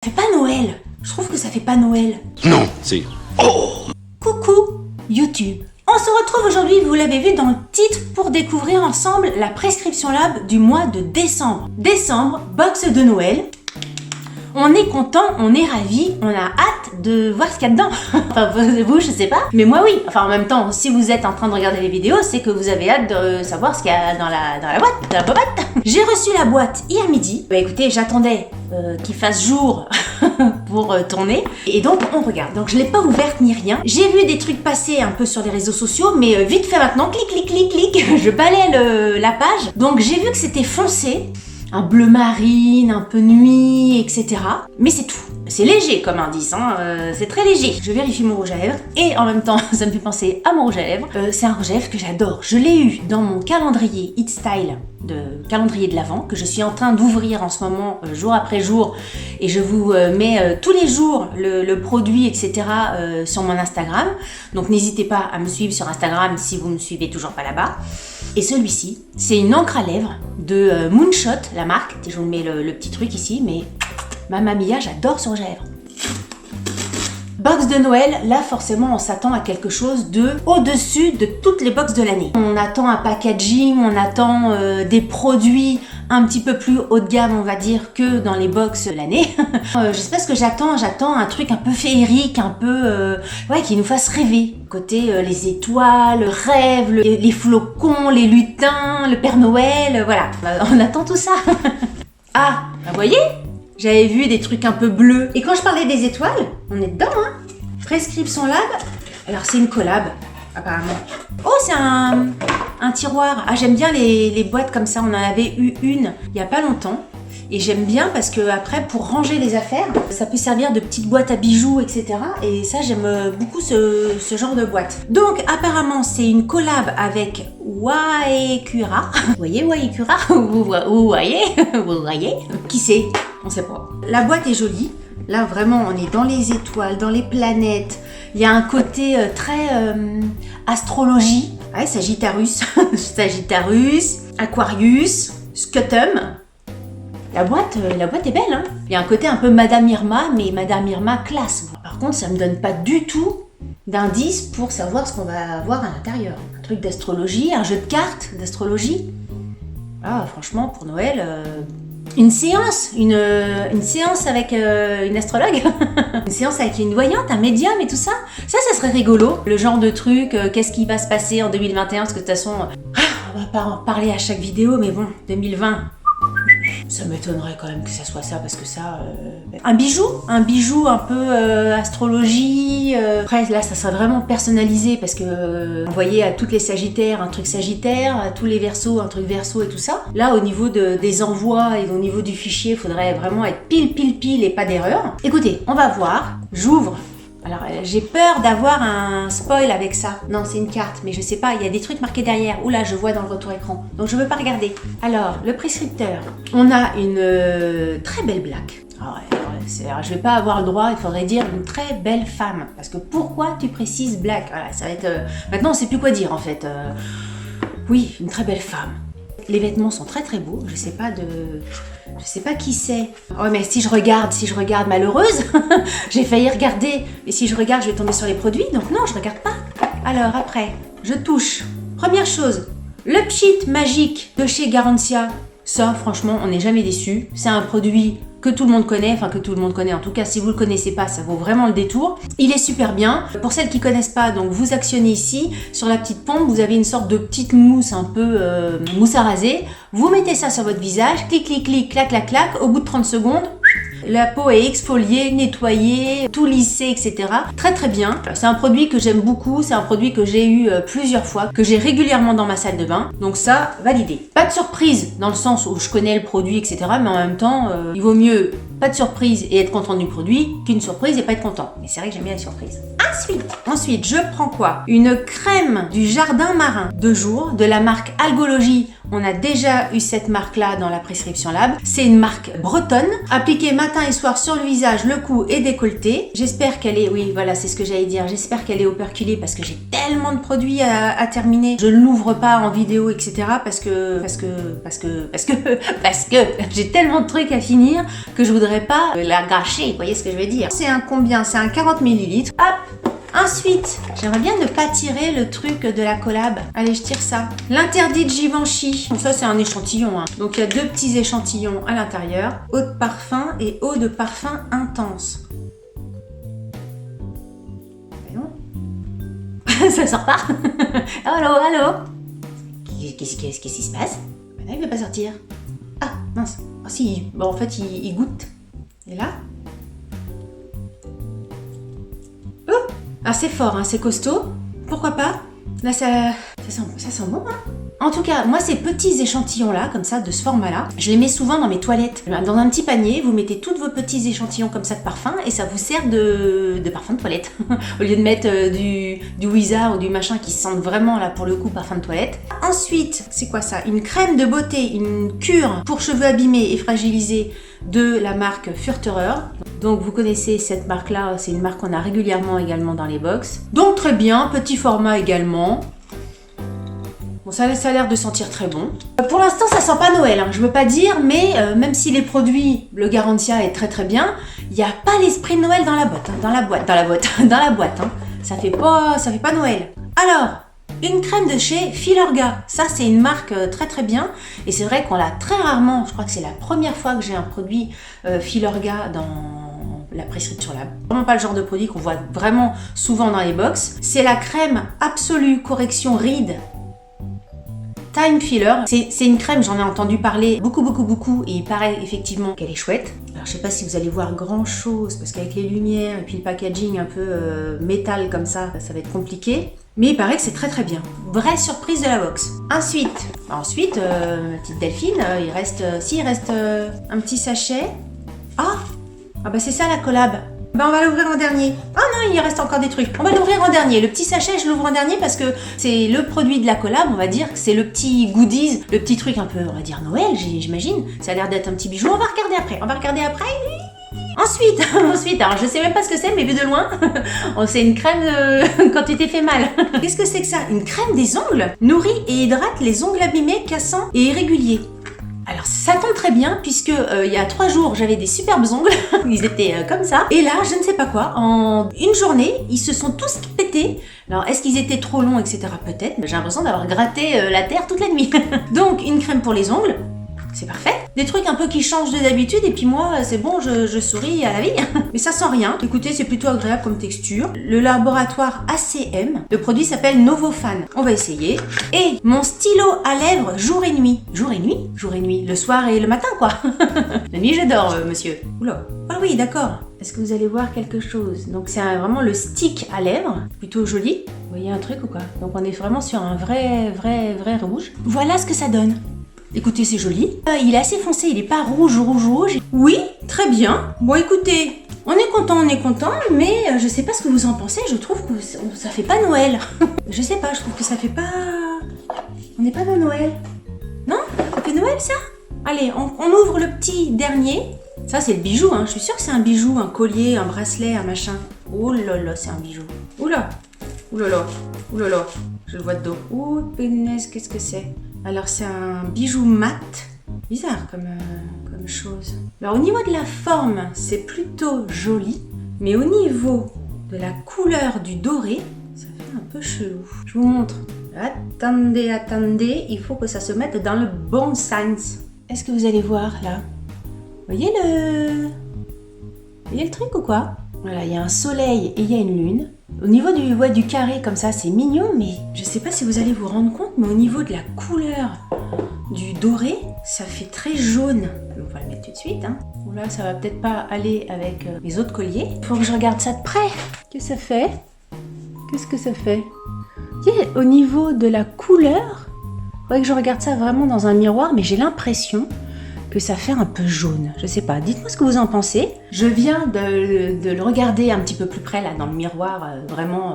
Ça fait pas Noël. Je trouve que ça fait pas Noël. Non, c'est... Oh! Coucou YouTube. On se retrouve aujourd'hui, vous l'avez vu dans le titre, pour découvrir ensemble la prescription lab du mois de décembre. Décembre, box de Noël. On est content, on est ravis, on a hâte de voir ce qu'il y a dedans. Enfin, vous, je sais pas, mais moi oui. Enfin, en même temps, si vous êtes en train de regarder les vidéos, c'est que vous avez hâte de savoir ce qu'il y a dans la boîte, dans la bobette. J'ai reçu la boîte hier midi. Bah écoutez, j'attendais qu'il fasse jour pour tourner. Et donc, on regarde. Donc, je l'ai pas ouverte ni rien. J'ai vu des trucs passer un peu sur les réseaux sociaux, mais vite fait maintenant, clic, clic, clic, clic, je balaie la page. Donc, j'ai vu que c'était foncé. Un bleu marine, un peu nuit, etc. Mais c'est tout. C'est léger comme indice, hein. C'est très léger. Je vérifie mon rouge à lèvres et en même temps, ça me fait penser à mon rouge à lèvres. C'est un rouge à lèvres que j'adore. Je l'ai eu dans mon calendrier Hit Style, calendrier de l'Avent, que je suis en train d'ouvrir en ce moment, jour après jour. Et je vous mets tous les jours le produit, etc. Sur mon Instagram. Donc n'hésitez pas à me suivre sur Instagram si vous ne me suivez toujours pas là-bas. Et celui-ci, c'est une encre à lèvres de Moonshot, la marque. Je vous mets le petit truc ici, mais Mamma Mia, j'adore ce rouge à lèvres. Box de Noël, là forcément on s'attend à quelque chose de au-dessus de toutes les box de l'année. On attend un packaging, on attend des produits un petit peu plus haut de gamme, on va dire, que dans les box de l'année. Je sais pas ce que j'attends un truc un peu féerique, un peu ouais, qui nous fasse rêver. Côté les étoiles, le rêve, les flocons, les lutins, le Père Noël, voilà. On attend tout ça. Ah, vous voyez ? J'avais vu des trucs un peu bleus. Et quand je parlais des étoiles, on est dedans, hein. Prescription lab. Alors, c'est une collab, apparemment. Oh, c'est un tiroir. Ah, j'aime bien les boîtes comme ça. On en avait eu une il y a pas longtemps. Et j'aime bien parce que après, pour ranger les affaires, ça peut servir de petite boîte à bijoux, etc. Et ça, j'aime beaucoup ce genre de boîte. Donc, apparemment, c'est une collab avec Waekura. Vous voyez Waekura? Vous voyez? Vous voyez? Qui c'est? On sait pas. La boîte est jolie. Là, vraiment, on est dans les étoiles, dans les planètes. Il y a un côté très astrologie. Ouais, Sagittarius. Sagittarius, Aquarius, Scutum. La boîte est belle, hein. Il y a un côté un peu Madame Irma, mais Madame Irma classe. Par contre, ça me donne pas du tout d'indice pour savoir ce qu'on va avoir à l'intérieur. Un truc d'astrologie, un jeu de cartes d'astrologie. Ah, franchement, pour Noël, une séance avec une astrologue, une séance avec une voyante, un médium et tout ça. Ça serait rigolo. Le genre de truc, qu'est-ce qui va se passer en 2021, parce que de toute façon, on va pas en parler à chaque vidéo, mais bon, 2020... Ça m'étonnerait quand même que ça soit ça, parce que ça... Un bijou un peu astrologie. Après, là, ça serait vraiment personnalisé, parce que vous voyez, à toutes les Sagittaires, un truc Sagittaire, à tous les Verseaux, un truc Verseau et tout ça. Là, au niveau des envois et au niveau du fichier, il faudrait vraiment être pile et pas d'erreur. Écoutez, on va voir. J'ouvre. Alors, j'ai peur d'avoir un spoil avec ça. Non, c'est une carte, mais je sais pas, il y a des trucs marqués derrière. Oula, je vois dans le retour écran. Donc, je veux pas regarder. Alors, le prescripteur. On a une très belle blague. Alors, je vais pas avoir le droit, il faudrait dire une très belle femme. Parce que pourquoi tu précises blague? Voilà, ça va être... Maintenant, on sait plus quoi dire, en fait. Oui, une très belle femme. Les vêtements sont très beaux. Je sais pas qui c'est. Oh, mais si je regarde malheureuse, j'ai failli regarder. Et si je regarde, je vais tomber sur les produits. Donc non, je regarde pas. Alors après, je touche. Première chose, le pchit magique de chez Garantia. Ça, franchement, on n'est jamais déçu. C'est un produit que tout le monde connaît, enfin que tout le monde connaît. En tout cas, si vous le connaissez pas, ça vaut vraiment le détour. Il est super bien. Pour celles qui connaissent pas, donc vous actionnez ici, sur la petite pompe, vous avez une sorte de petite mousse, un peu mousse à raser. Vous mettez ça sur votre visage, clic, clic, clic, clac, clac, clac. Au bout de 30 secondes, la peau est exfoliée, nettoyée, tout lissé, etc. Très bien. C'est un produit que j'aime beaucoup. C'est un produit que j'ai eu plusieurs fois, que j'ai régulièrement dans ma salle de bain. Donc ça, validé. Pas de surprise dans le sens où je connais le produit, etc. Mais en même temps, il vaut mieux pas de surprise et être content du produit qu'une surprise et pas être content. Mais c'est vrai que j'aime bien les surprises. Ah, Ensuite, je prends quoi? Une crème du jardin marin de jour de la marque Algologie. On a déjà eu cette marque-là dans la prescription lab. C'est une marque bretonne, appliquée matin et soir sur le visage, le cou et décolleté. J'espère qu'elle est, oui, voilà, c'est ce que j'allais dire. J'espère qu'elle est operculée parce que j'ai tellement de produits à terminer. Je ne l'ouvre pas en vidéo, etc. parce que j'ai tellement de trucs à finir que je voudrais pas la gâcher. Vous voyez ce que je veux dire? C'est un combien? C'est un 40 ml. Hop! Ensuite, j'aimerais bien ne pas tirer le truc de la collab. Allez, je tire ça. L'interdit de Givenchy. Donc ça, c'est un échantillon. Hein. Donc il y a 2 petits échantillons à l'intérieur. Eau de parfum et eau de parfum intense. Voyons. Ça sort pas. Allô? Qu'est-ce qui se passe? Ben là, il ne veut pas sortir. Ah, mince. Ah si, bon, en fait, il goûte. Et là? Ah, c'est fort, hein, c'est costaud. Pourquoi pas? Là, ça sent bon, hein. En tout cas, moi, ces petits échantillons-là, comme ça, de ce format-là, je les mets souvent dans mes toilettes. Dans un petit panier, vous mettez tous vos petits échantillons comme ça de parfum et ça vous sert de parfum de toilette. Au lieu de mettre du Wizard ou du machin qui sentent vraiment, là, pour le coup, parfum de toilette. Ensuite, c'est quoi ça? Une crème de beauté, une cure pour cheveux abîmés et fragilisés de la marque Furterer. Donc vous connaissez cette marque-là, c'est une marque qu'on a régulièrement également dans les box. Donc très bien, petit format également. Bon, ça a l'air de sentir très bon. Pour l'instant, ça sent pas Noël, hein, je veux pas dire, mais même si les produits, le Garantia est très très bien, il n'y a pas l'esprit de Noël dans la boîte, hein, dans la boîte. Hein. Ça fait pas Noël. Alors, une crème de chez Filorga, ça c'est une marque très très bien et c'est vrai qu'on l'a très rarement, je crois que c'est la première fois que j'ai un produit Filorga dans la prescription lab. Vraiment pas le genre de produit qu'on voit vraiment souvent dans les box. C'est la crème Absolue Correction Rides Time Filler. C'est une crème, j'en ai entendu parler beaucoup et il paraît effectivement qu'elle est chouette. Alors je sais pas si vous allez voir grand chose parce qu'avec les lumières et puis le packaging un peu métal comme ça va être compliqué. Mais il paraît que c'est très très bien. Vraie surprise de la box. Ensuite, ma petite Delphine, il reste un petit sachet. Ah bah c'est ça la collab. Bah on va l'ouvrir en dernier. Ah non, il reste encore des trucs. On va l'ouvrir en dernier. Le petit sachet, je l'ouvre en dernier parce que c'est le produit de la collab, on va dire que c'est le petit goodies, le petit truc un peu, on va dire Noël, j'imagine. Ça a l'air d'être un petit bijou. On va regarder après. Ensuite, alors je sais même pas ce que c'est, mais vu de loin, c'est une crème quand tu t'es fait mal. Qu'est-ce que c'est que ça? Une crème des ongles. Nourrit et hydrate les ongles abîmés, cassants et irréguliers. Alors ça tombe très bien puisque il y a 3 jours j'avais des superbes ongles, ils étaient comme ça. Et là je ne sais pas quoi, en une journée ils se sont tous pétés. Alors est-ce qu'ils étaient trop longs, etc. Peut-être, mais j'ai l'impression d'avoir gratté la terre toute la nuit. Donc une crème pour les ongles, c'est parfait. Des trucs un peu qui changent de d'habitude et puis moi c'est bon, je souris à la vie. Mais ça sent rien. Écoutez, c'est plutôt agréable comme texture. Le laboratoire ACM, le produit s'appelle Novofan. On va essayer. Et mon stylo à lèvres jour et nuit. Jour et nuit. Le soir et le matin quoi. La nuit je dors monsieur. Oula. Ah oui d'accord. Est-ce que vous allez voir quelque chose? Donc c'est vraiment le stick à lèvres. Plutôt joli. Vous voyez un truc ou quoi? Donc on est vraiment sur un vrai rouge. Voilà ce que ça donne. Écoutez, c'est joli. Il est assez foncé, il est pas rouge. Oui, très bien. Bon, écoutez, on est content, mais je sais pas ce que vous en pensez. Je trouve que ça fait pas Noël. Je sais pas, je trouve que ça fait pas... On n'est pas dans Noël. Non? Ça fait Noël, ça? Allez, on ouvre le petit dernier. Ça, c'est le bijou, hein. Je suis sûre que c'est un bijou, un collier, un bracelet, un machin. Oh là là, c'est un bijou. Oula. Je le vois de dos. Oh, punaise, qu'est-ce que c'est? Alors c'est un bijou mat, bizarre comme chose. Alors au niveau de la forme, c'est plutôt joli, mais au niveau de la couleur du doré, ça fait un peu chelou. Je vous montre. Attendez, il faut que ça se mette dans le bon sens. Est-ce que vous allez voir là? Vous voyez le truc ou quoi? Voilà, il y a un soleil et il y a une lune. Au niveau du carré comme ça, c'est mignon, mais je sais pas si vous allez vous rendre compte, mais au niveau de la couleur du doré, ça fait très jaune. On va le mettre tout de suite. Hein. Bon, là, ça va peut-être pas aller avec les autres colliers. Il faut que je regarde ça de près. Qu'est-ce que ça fait? Au niveau de la couleur, il faudrait que je regarde ça vraiment dans un miroir, mais j'ai l'impression que ça fait un peu jaune. Je sais pas, dites-moi ce que vous en pensez. Je viens de le regarder un petit peu plus près là dans le miroir, vraiment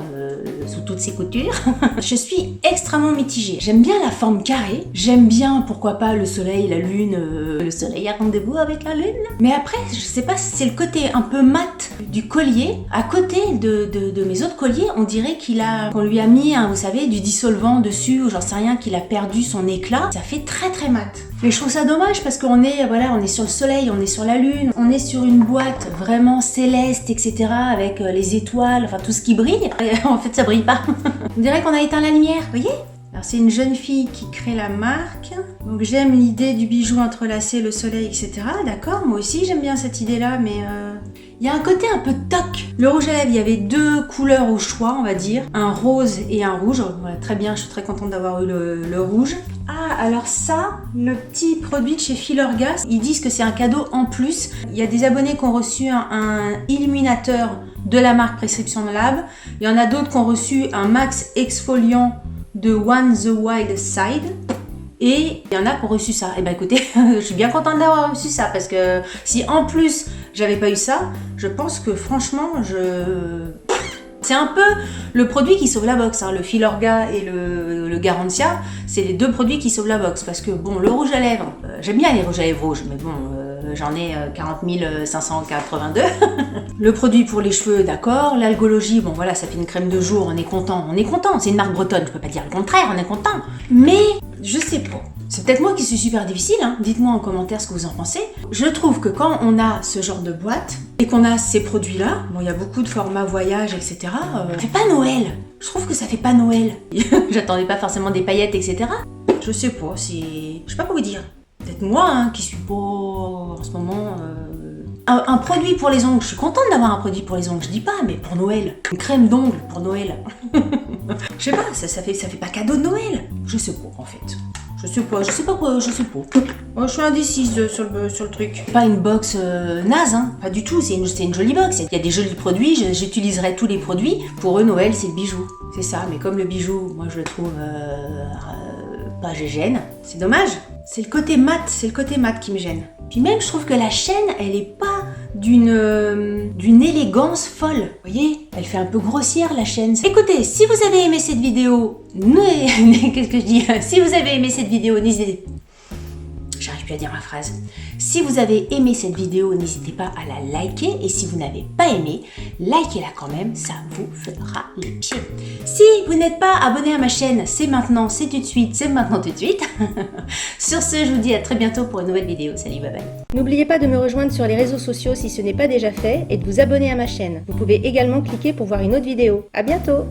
sous toutes ses coutures. Je suis extrêmement mitigée. J'aime bien la forme carrée, j'aime bien pourquoi pas le soleil, la lune, le soleil a rendez-vous avec la lune. Mais après, je sais pas si c'est le côté un peu mat du collier. À côté de mes autres colliers, on dirait qu'on lui a mis, vous savez, du dissolvant dessus, ou j'en sais rien, qu'il a perdu son éclat. Ça fait très très mat. Mais je trouve ça dommage parce qu'on est, voilà, on est sur le soleil, on est sur la lune, on est sur une boîte vraiment céleste, etc. avec les étoiles, enfin tout ce qui brille. Et en fait, ça brille pas. On dirait qu'on a éteint la lumière, vous voyez ? Alors c'est une jeune fille qui crée la marque. Donc j'aime l'idée du bijou entrelacé, le soleil, etc. D'accord, moi aussi j'aime bien cette idée-là, mais il y a un côté un peu toc. Le rouge à lèvres, il y avait 2 couleurs au choix, on va dire. Un rose et un rouge. Voilà, très bien, je suis très contente d'avoir eu le rouge. Ah, alors ça, le petit produit de chez Filorga, ils disent que c'est un cadeau en plus. Il y a des abonnés qui ont reçu un illuminateur de la marque Prescription Lab. Il y en a d'autres qui ont reçu un max exfoliant de One the Wild Side. Et il y en a qui ont reçu ça. Et ben écoutez, je suis bien contente d'avoir reçu ça parce que si en plus j'avais pas eu ça, je pense que franchement, c'est un peu le produit qui sauve la box, hein. Le Filorga et le Garantia, c'est les 2 produits qui sauvent la box. Parce que bon, le rouge à lèvres, j'aime bien les rouges à lèvres rouges, mais bon, j'en ai 40 582. Le produit pour les cheveux, d'accord. L'algologie, bon voilà, ça fait une crème de jour, on est content. C'est une marque bretonne, je peux pas dire le contraire, on est content. Mais je sais pas. C'est peut-être moi qui suis super difficile, hein. Dites-moi en commentaire ce que vous en pensez. Je trouve que quand on a ce genre de boîte et qu'on a ces produits-là, bon, il y a beaucoup de formats voyage, etc. Ça fait pas Noël. Je trouve que ça fait pas Noël. J'attendais pas forcément des paillettes, etc. Je sais pas, je sais pas quoi vous dire. Peut-être moi, hein, qui suis pas en ce moment. Un produit pour les ongles, je suis contente d'avoir un produit pour les ongles, je dis pas, mais pour Noël. Une crème d'ongles pour Noël. Je sais pas, ça fait pas cadeau de Noël. Je sais pas en fait. Je sais pas. Moi, je suis indécise sur le truc. Pas une box naze, hein. Pas du tout, c'est une jolie box. Il y a des jolis produits, j'utiliserai tous les produits. Pour eux, Noël, c'est le bijou. C'est ça, mais comme le bijou, moi je le trouve pas gêne. C'est dommage. C'est le côté mat qui me gêne. Puis même, je trouve que la chaîne, elle est pas d'une élégance folle. Vous voyez, elle fait un peu grossière la chaîne. Écoutez, si vous avez aimé cette vidéo, qu'est-ce que je dis ? Si vous avez aimé cette vidéo, n'hésitez... J'arrive plus à dire ma phrase. Si vous avez aimé cette vidéo, n'hésitez pas à la liker. Et si vous n'avez pas aimé, likez-la quand même, ça vous fera les pieds. Si vous n'êtes pas abonné à ma chaîne, c'est maintenant, c'est tout de suite, c'est maintenant tout de suite. Sur ce, je vous dis à très bientôt pour une nouvelle vidéo. Salut, bye bye. N'oubliez pas de me rejoindre sur les réseaux sociaux si ce n'est pas déjà fait et de vous abonner à ma chaîne. Vous pouvez également cliquer pour voir une autre vidéo. À bientôt!